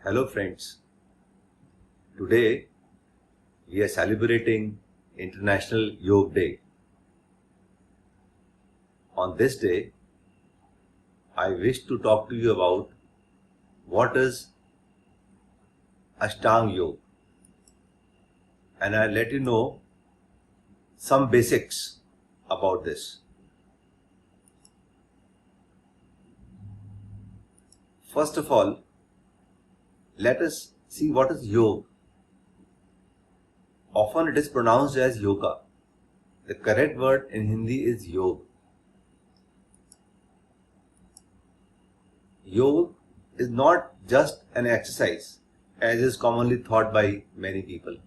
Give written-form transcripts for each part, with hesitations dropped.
Hello friends, today we are celebrating International Yoga Day. On this day, I wish to talk to you about what is Ashtang Yog, and I'll let you know some basics about this. First of all, let us see what is yoga. Often it is pronounced as yoga. The correct word in Hindi is yoga. Yoga is not just an exercise as is commonly thought by many people.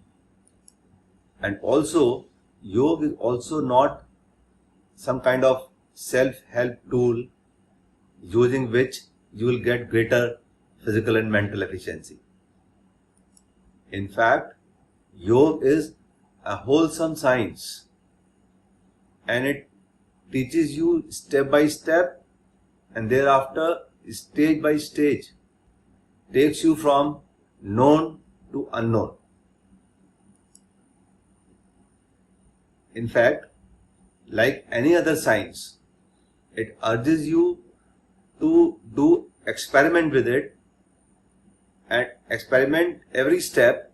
And also, yoga is also not some kind of self-help tool using which you will get greater physical and mental efficiency. In fact, yoga is a wholesome science and it teaches you step by step and thereafter stage by stage, takes you from known to unknown. In fact, like any other science, it urges you to do experiment with it and experiment every step,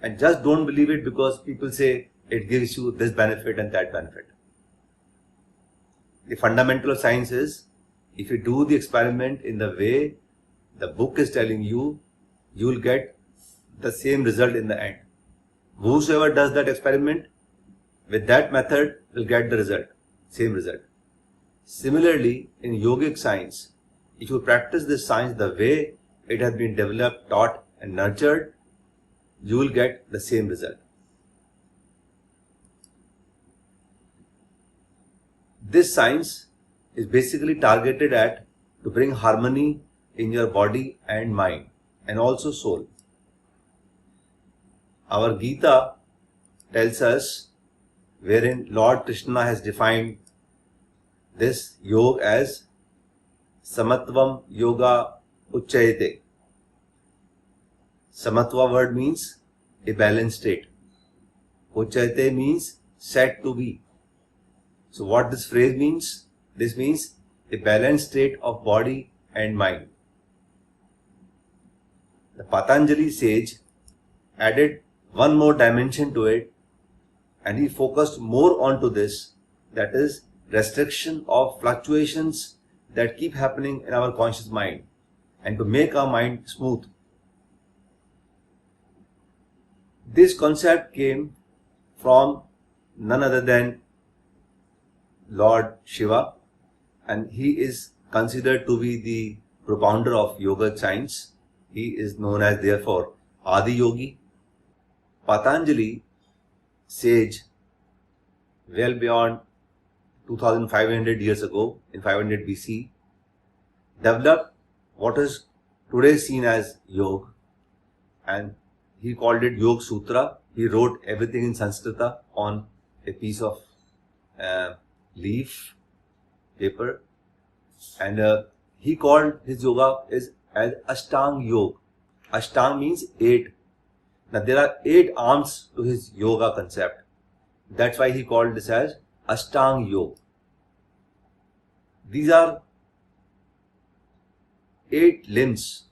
and just don't believe it because people say it gives you this benefit and that benefit. The fundamental of science is, if you do the experiment in the way the book is telling you, you will get the same result in the end. Whosoever does that experiment with that method will get the result, same result. Similarly, in yogic science, if you practice this science the way it has been developed, taught and nurtured, you will get the same result. This science is basically targeted at to bring harmony in your body and mind and also soul. Our Gita tells us, wherein Lord Krishna has defined this yoga as Samatvam Yoga Uchayate. Samatva word means a balanced state. Uchayate means said to be. So what this phrase means? This means a balanced state of body and mind. The Patanjali sage added one more dimension to it and he focused more onto this, that is restriction of fluctuations that keep happening in our conscious mind and to make our mind smooth. This concept came from none other than Lord Shiva, and he is considered to be the propounder of yoga science. He is known as therefore Adi Yogi. Patanjali sage, well beyond 2500 years ago, in 500 BC, developed what is today seen as yoga, and he called it Yoga Sutra. He wrote everything in Sanskrita on a piece of leaf paper, and he called his yoga as Ashtang Yog. Ashtang means 8. Now there are 8 arms to his yoga concept. That's why he called this as Ashtang Yog. These are 8 limbs.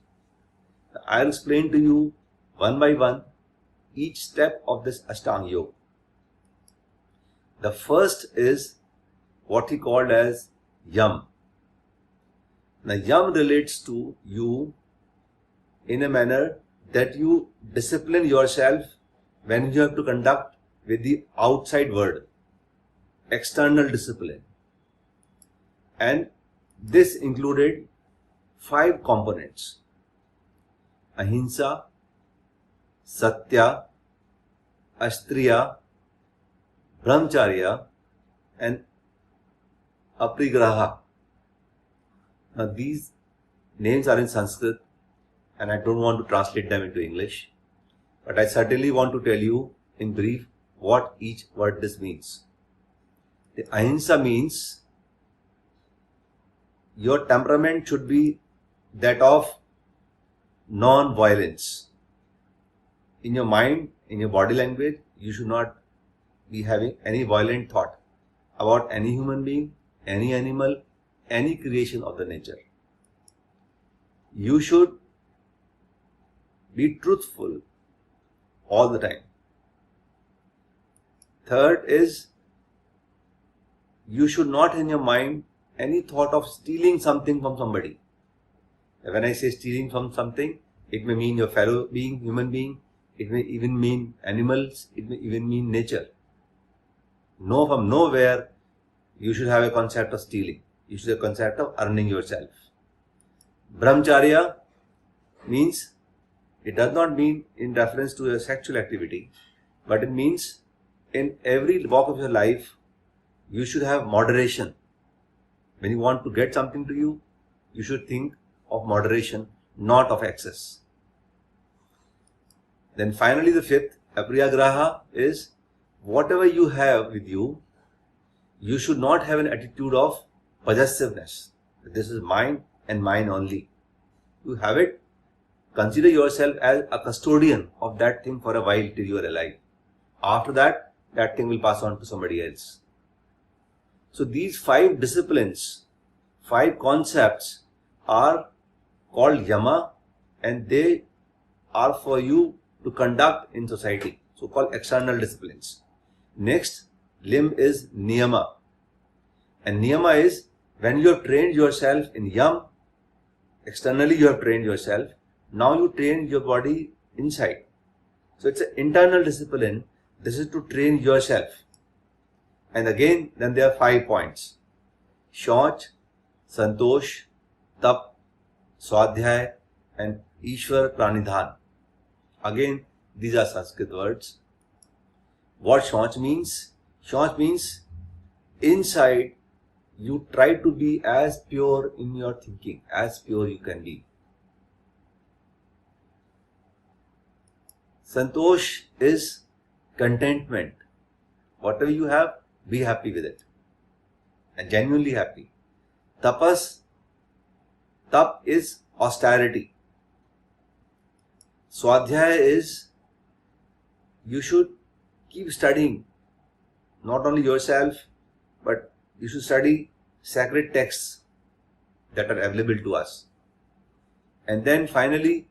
I'll explain to you one by one each step of this Ashtang Yog. The first is what he called as Yam. Now Yam relates to you in a manner that you discipline yourself when you have to conduct with the outside world, external discipline. And this included 5 components: Ahimsa, Satya, Astriya, Brahmacharya and Aprigraha. Now these names are in Sanskrit and I don't want to translate them into English, but I certainly want to tell you in brief what each word this means. The Ahimsa means your temperament should be that of non-violence. In your mind, in your body language, you should not be having any violent thought about any human being, any animal, any creation of the nature. You should be truthful all the time. Third is, you should not in your mind any thought of stealing something from somebody. When I say stealing from something, it may mean your fellow being, human being, it may even mean animals, it may even mean nature. No, from nowhere you should have a concept of stealing. You should have a concept of earning yourself. Brahmacharya means, it does not mean in reference to a sexual activity, but it means in every walk of your life, you should have moderation. When you want to get something to you, you should think of moderation, not of excess. Then finally the fifth, apriyagraha, is whatever you have with you, you should not have an attitude of possessiveness. This is mine and mine only. You have it, consider yourself as a custodian of that thing for a while till you are alive. After that, that thing will pass on to somebody else. So these 5 disciplines, 5 concepts are called Yama, and they are for you to conduct in society, so called external disciplines. Next limb is Niyama, and Niyama is when you have trained yourself in Yam, externally you have trained yourself, now you train your body inside. So it's an internal discipline. This is to train yourself. And again, then there are 5 points: Shauch, Santosh, Tap, Swadhyay, and Ishwar Pranidhan. Again, these are Sanskrit words. What Shauch means? Shauch means inside you try to be as pure in your thinking, as pure you can be. Santosh is contentment. Whatever you have, be happy with it. And genuinely happy. Tap is austerity. Swadhyaya is, you should keep studying, not only yourself, but you should study sacred texts that are available to us. And then finally,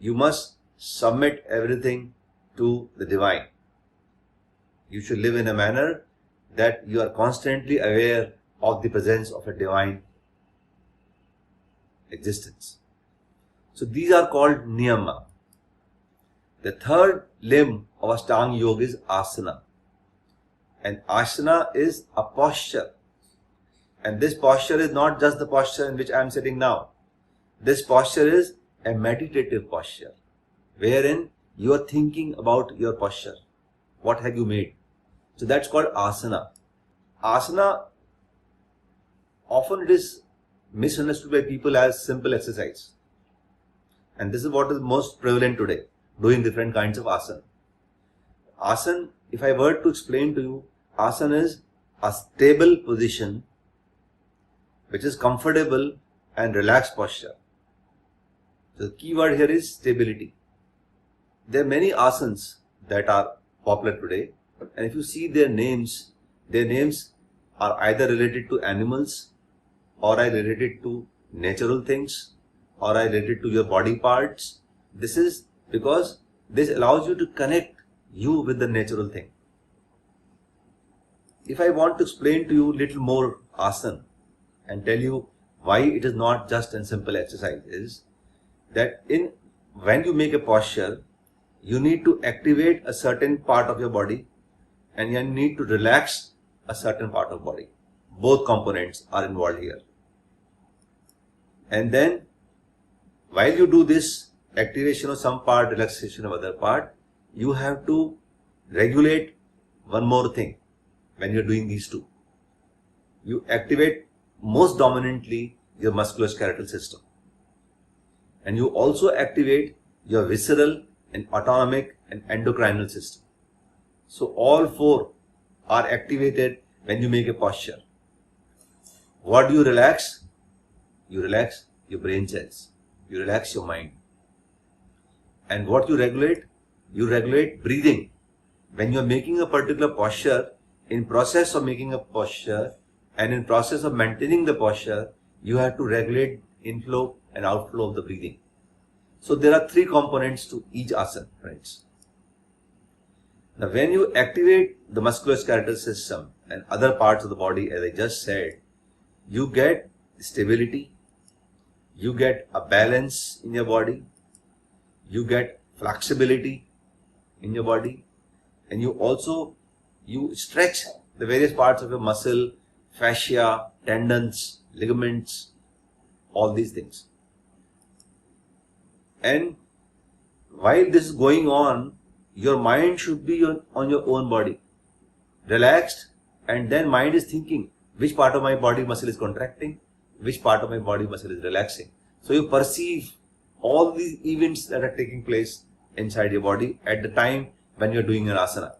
you must submit everything to the divine. You should live in a manner that you are constantly aware of the presence of a divine existence. So these are called Niyama. The third limb of Ashtang Yoga is Asana. And Asana is a posture. And this posture is not just the posture in which I am sitting now. This posture is a meditative posture, wherein you are thinking about your posture. What have you made? So that's called Asana. Asana, often it is misunderstood by people as simple exercise. And this is what is most prevalent today, doing different kinds of asana. Asana, if I were to explain to you, asana is a stable position which is comfortable and relaxed posture. So the key word here is stability. There are many asanas that are popular today, and if you see their names are either related to animals, or are related to natural things, or are related to your body parts. This is because this allows you to connect you with the natural thing. If I want to explain to you little more asana and tell you why it is not just a simple exercise, is that when you make a posture, you need to activate a certain part of your body and you need to relax a certain part of body. Both components are involved here. And then while you do this activation of some part, relaxation of other part, you have to regulate one more thing when you're doing these two. You activate most dominantly your musculoskeletal system. And you also activate your visceral and autonomic and endocrinal system. So all 4 are activated when you make a posture. What do you relax? You relax your brain cells. You relax your mind. And what you regulate? You regulate breathing. When you are making a particular posture, in process of making a posture and in process of maintaining the posture, you have to regulate inflow and outflow of the breathing. So there are three components to each asana, friends. Now when you activate the musculoskeletal system and other parts of the body, as I just said, you get stability, you get a balance in your body, you get flexibility in your body, and you stretch the various parts of your muscle, fascia, tendons, ligaments, all these things. And while this is going on, your mind should be on your own body, relaxed, and then mind is thinking which part of my body muscle is contracting, which part of my body muscle is relaxing. So you perceive all these events that are taking place inside your body at the time when you're doing an asana.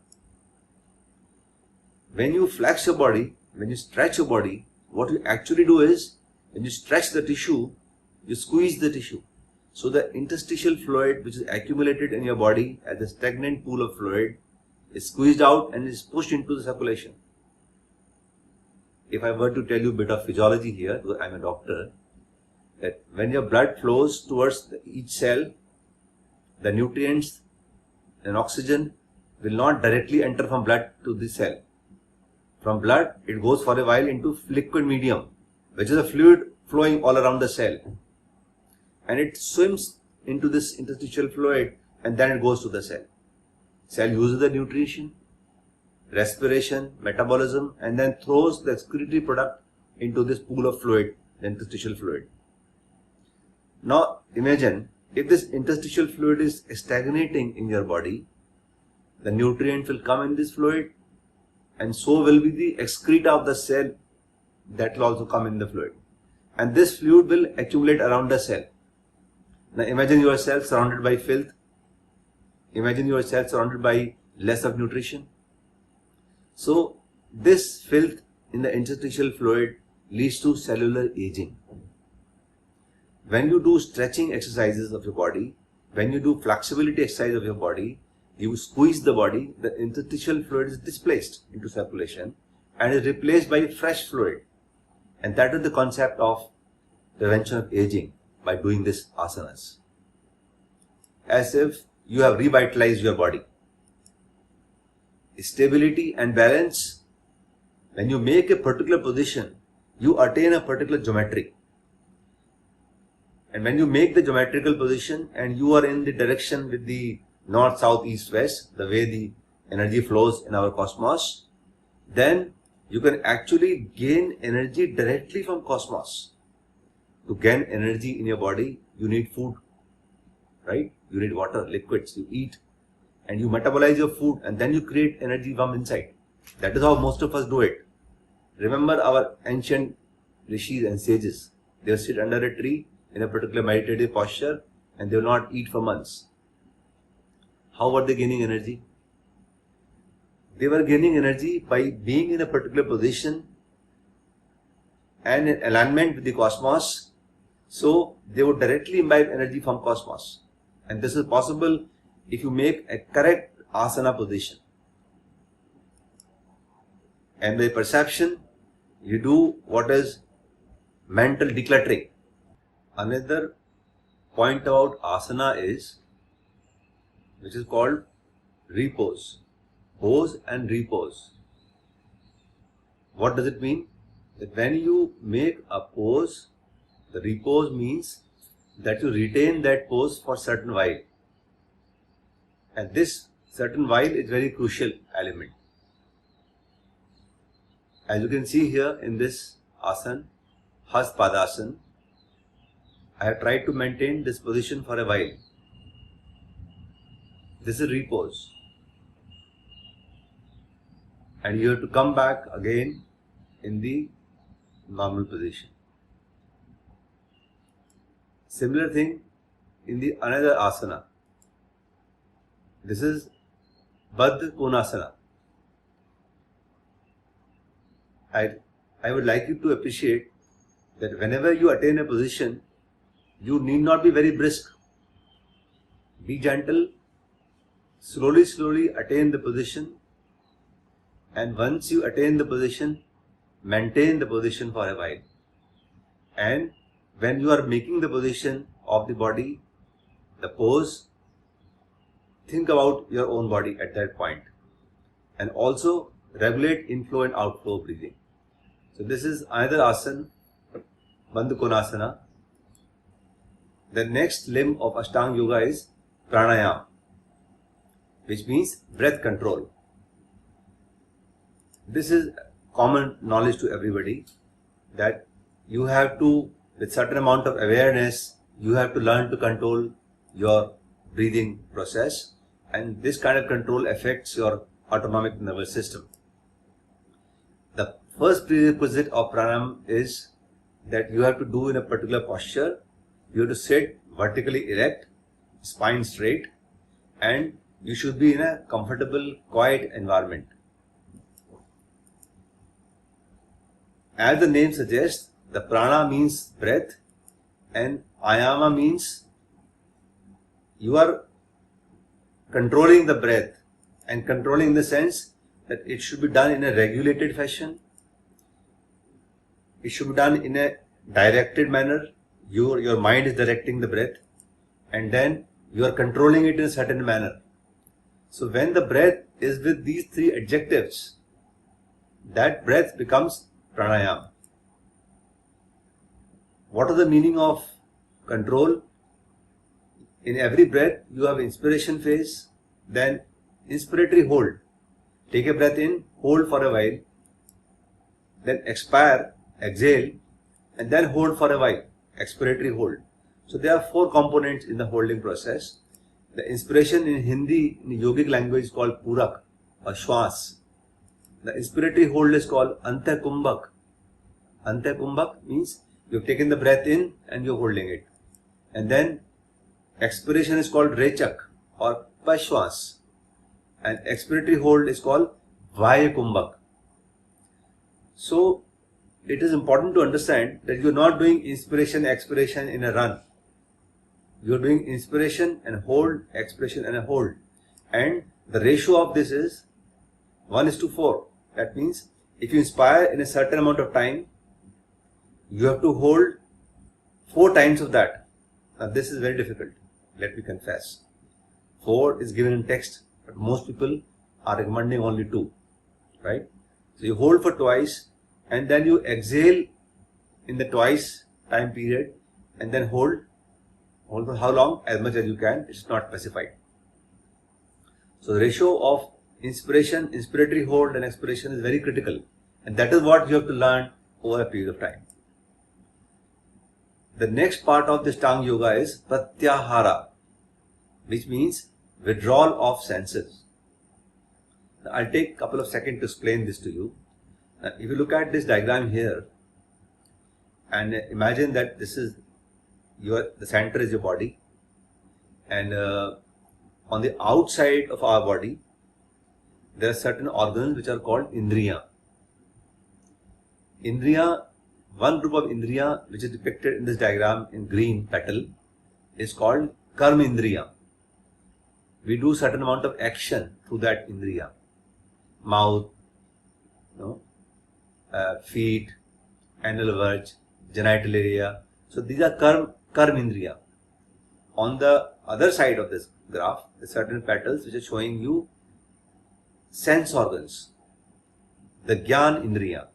When you flex your body, when you stretch your body, what you actually do is, when you stretch the tissue, you squeeze the tissue. So the interstitial fluid which is accumulated in your body as a stagnant pool of fluid is squeezed out and is pushed into the circulation. If I were to tell you a bit of physiology here, because I'm a doctor, that when your blood flows towards each cell, the nutrients and oxygen will not directly enter from blood to the cell. From blood, it goes for a while into liquid medium, which is a fluid flowing all around the cell. And it swims into this interstitial fluid and then it goes to the cell. Cell uses the nutrition, respiration, metabolism, and then throws the excretory product into this pool of fluid, the interstitial fluid. Now imagine if this interstitial fluid is stagnating in your body, the nutrient will come in this fluid and so will be the excreta of the cell that will also come in the fluid. And this fluid will accumulate around the cell. Now imagine yourself surrounded by filth. Imagine yourself surrounded by less of nutrition. So this filth in the interstitial fluid leads to cellular aging. When you do stretching exercises of your body, when you do flexibility exercise of your body, you squeeze the body, the interstitial fluid is displaced into circulation and is replaced by fresh fluid. And that is the concept of prevention of aging by doing this asanas. As if you have revitalized your body. Stability and balance. When you make a particular position, you attain a particular geometry. And when you make the geometrical position and you are in the direction with the north, south, east, west, the way the energy flows in our cosmos, then you can actually gain energy directly from cosmos. To gain energy in your body, you need food, right? You need water, liquids, you eat, and you metabolize your food, and then you create energy from inside. That is how most of us do it. Remember our ancient rishis and sages. They will sit under a tree in a particular meditative posture and they will not eat for months. How were they gaining energy? They were gaining energy by being in a particular position and in alignment with the cosmos. So they would directly imbibe energy from cosmos. And this is possible if you make a correct asana position. And by perception, you do what is mental decluttering. Another point about asana is, which is called repose. Pose and repose. What does it mean? That when you make a pose, the repose means that you retain that pose for certain while. And this certain while is very crucial element. As you can see here in this asana, Haspadasana, I have tried to maintain this position for a while. This is repose. And you have to come back again in the normal position. Similar thing in the another asana. This is Baddha Konasana. I would like you to appreciate that whenever you attain a position, you need not be very brisk. Be gentle, slowly attain the position, and once you attain the position, maintain the position for a while. And when you are making the position of the body, the pose, think about your own body at that point, and also regulate inflow and outflow breathing. So this is another asana, Bandha Konasana. The next limb of Ashtanga Yoga is Pranayama, which means breath control. This is common knowledge to everybody, that you have to, with certain amount of awareness, you have to learn to control your breathing process, and this kind of control affects your autonomic nervous system. The first prerequisite of pranayama is that you have to do in a particular posture. You have to sit vertically erect, spine straight, and you should be in a comfortable, quiet environment. As the name suggests, the prana means breath and ayama means you are controlling the breath, and controlling in the sense that it should be done in a regulated fashion. It should be done in a directed manner. Your mind is directing the breath, and then you are controlling it in a certain manner. So when the breath is with these three adjectives, that breath becomes pranayama. What is the meaning of control? In every breath, you have inspiration phase, then inspiratory hold. Take a breath in, hold for a while, then expire, exhale, and then hold for a while, expiratory hold. So there are four components in the holding process. The inspiration in Hindi, in yogic language, is called purak or shwas. The inspiratory hold is called antekumbhak. Antekumbhak means you've taken the breath in and you're holding it. And then expiration is called rechak or pashwas. And expiratory hold is called vayakumbhak. So it is important to understand that you're not doing inspiration, expiration in a run. You're doing inspiration and hold, expiration and a hold. And the ratio of this is 1:4. That means if you inspire in a certain amount of time, you have to hold 4 times of that. Now this is very difficult, let me confess. 4 is given in text, but most people are recommending only 2, right? So you hold for twice, and then you exhale in the twice time period, and then hold for how long? As much as you can. It's not specified. So the ratio of inspiration, inspiratory hold and expiration is very critical, and that is what you have to learn over a period of time. The next part of this Ashtanga Yoga is Pratyahara, which means withdrawal of senses. Now, I'll take a couple of seconds to explain this to you. Now, if you look at this diagram here, and imagine that this is the center is your body, and on the outside of our body there are certain organs which are called indriya. One group of indriya which is depicted in this diagram in green petal is called karma indriya. We do certain amount of action through that indriya. Mouth, feet, anal verge, genital area. So these are karma indriya. On the other side of this graph, there are certain petals which are showing you sense organs, the jnana indriya.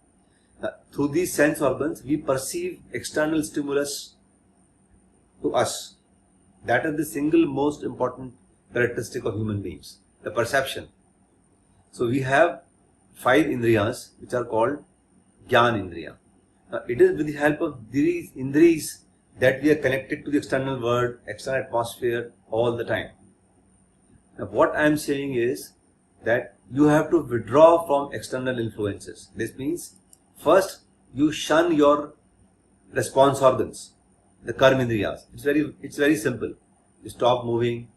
Now, through these sense organs, we perceive external stimulus to us. That is the single most important characteristic of human beings, the perception. So we have 5 indriyas which are called jnana indriya. Now, it is with the help of these indriyas that we are connected to the external world, external atmosphere all the time. Now, what I am saying is that you have to withdraw from external influences. This means first you shun your response organs, the karma indriyas. It's very simple. You stop moving,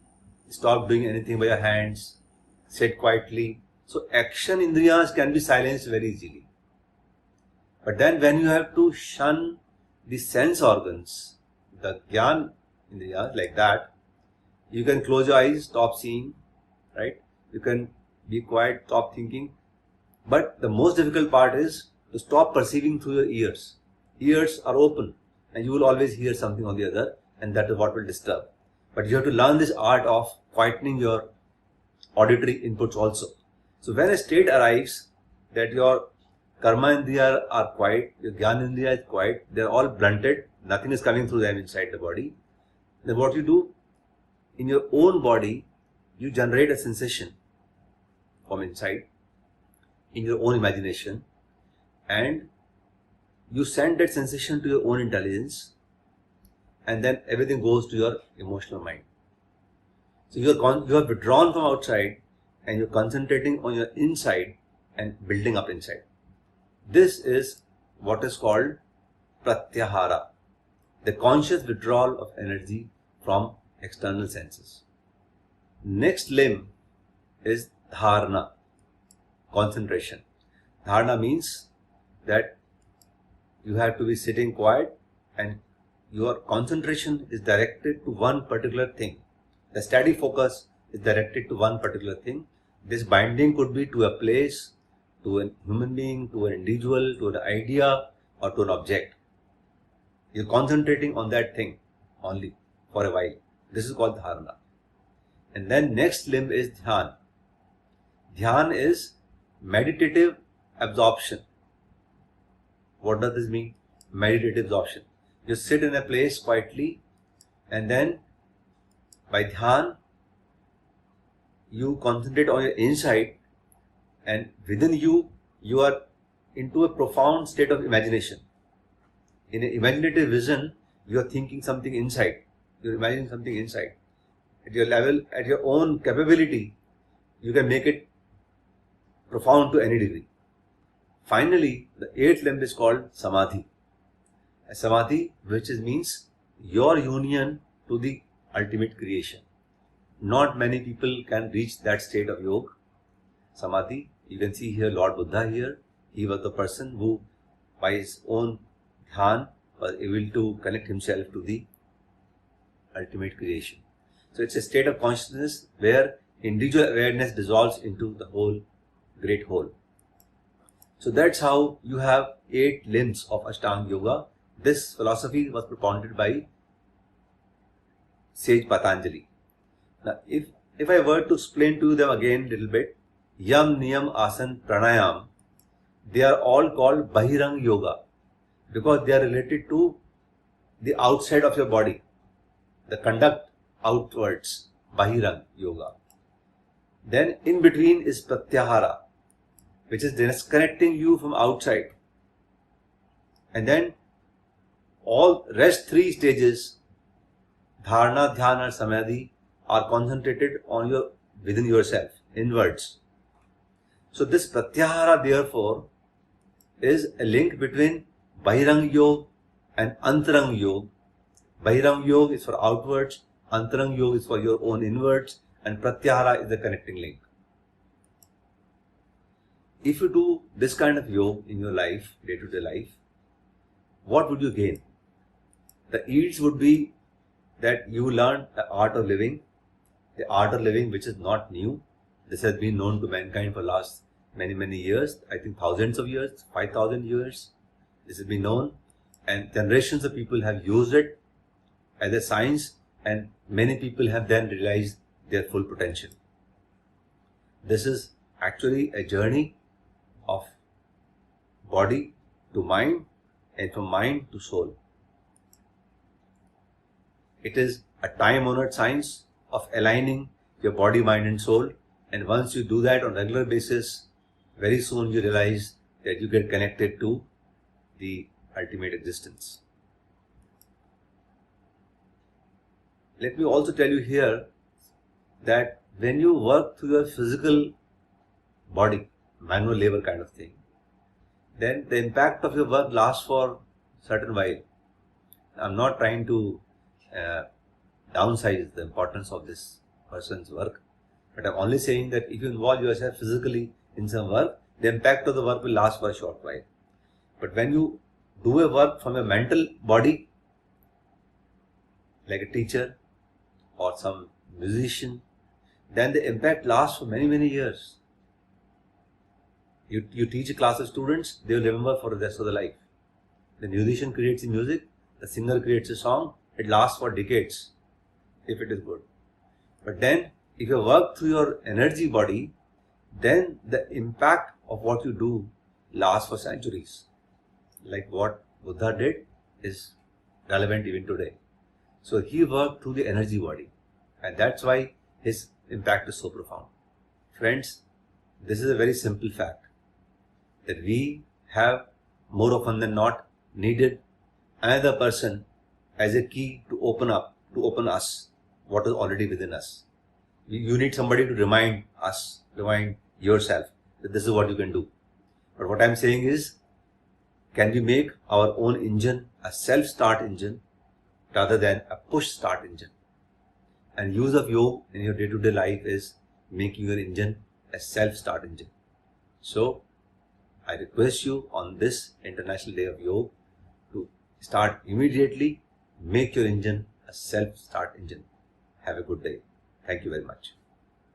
stop doing anything by your hands, sit quietly. So action indriyas can be silenced very easily. But then when you have to shun the sense organs, the jnana indriyas like that, You can close your eyes, stop seeing, right? You can be quiet, stop thinking. But the most difficult part is to stop perceiving through your ears. Ears are open and you will always hear something or the other, and that is what will disturb. But you have to learn this art of quietening your auditory inputs also. So when a state arrives that your karma indriya are quiet, your jnana indriya is quiet, they are all blunted, nothing is coming through them inside the body, then what you do, in your own body, you generate a sensation from inside, in your own imagination, and you send that sensation to your own intelligence, and then everything goes to your emotional mind. So you have withdrawn from outside and you're concentrating on your inside and building up inside. This is what is called Pratyahara, the conscious withdrawal of energy from external senses. Next limb is dharana, concentration. Dharana means that you have to be sitting quiet and your concentration is directed to one particular thing. The steady focus is directed to one particular thing. This binding could be to a place, to a human being, to an individual, to an idea, or to an object. You're concentrating on that thing only for a while. This is called dharana. And then next limb is dhyan. Dhyan is meditative absorption. What does this mean? Meditative absorption. You sit in a place quietly and then by dhyan, you concentrate on your inside, and within you, you are into a profound state of imagination. In an imaginative vision, you are thinking something inside. You are imagining something inside. At your level, at your own capability, you can make it profound to any degree. Finally, the eighth limb is called samadhi. A samadhi, which means your union to the ultimate creation. Not many people can reach that state of yoga, samadhi. You can see here Lord Buddha here. He was the person who by his own dhyan was able to connect himself to the ultimate creation. So it's a state of consciousness where individual awareness dissolves into the whole, great whole. So that's how you have 8 limbs of Ashtanga Yoga. This philosophy was propounded by Sage Patanjali. Now, if I were to explain to them again a little bit, Yam, Niyam, Asana, Pranayama, they are all called Bahirang Yoga because they are related to the outside of your body, the conduct outwards, Bahirang Yoga. Then in between is Pratyahara, which is disconnecting you from outside. And then all rest 3 stages, dharana, dhyana, samadhi, are concentrated on your within yourself, inwards. So this Pratyahara therefore is a link between Bahirang Yoga and Antarang Yoga. Bahirang Yoga is for outwards, Antarang Yoga is for your own inwards, and Pratyahara is the connecting link. If you do this kind of yoga in your life, day-to-day life, what would you gain? The yields would be that you learn the art of living, which is not new. This has been known to mankind for last many years. I think thousands of years, 5,000 years. This has been known, and generations of people have used it as a science, and many people have then realized their full potential. This is actually a journey of body to mind and from mind to soul. It is a time-honored science of aligning your body, mind and soul, and once you do that on a regular basis, very soon you realize that you get connected to the ultimate existence. Let me also tell you here that when you work through your physical body, manual labor kind of thing, then the impact of your work lasts for a certain while. I'm not trying to downsize the importance of this person's work, but I'm only saying that if you involve yourself physically in some work, the impact of the work will last for a short while. But when you do a work from a mental body, like a teacher or some musician, then the impact lasts for many, many years. You teach a class of students, they will remember for the rest of their life. The musician creates the music, the singer creates a song, it lasts for decades if it is good. But then, if you work through your energy body, then the impact of what you do lasts for centuries. Like what Buddha did is relevant even today. So he worked through the energy body, and that's why his impact is so profound. Friends, this is a very simple fact that we have more often than not needed another person as a key to open us what is already within us. You need somebody to remind yourself that this is what you can do. But what I'm saying is, can we make our own engine a self-start engine rather than a push-start engine? And use of yoga in your day-to-day life is making your engine a self-start engine. So, I request you on this International Day of Yoga to start immediately, make your engine a self-start engine. Have a good day. Thank you very much.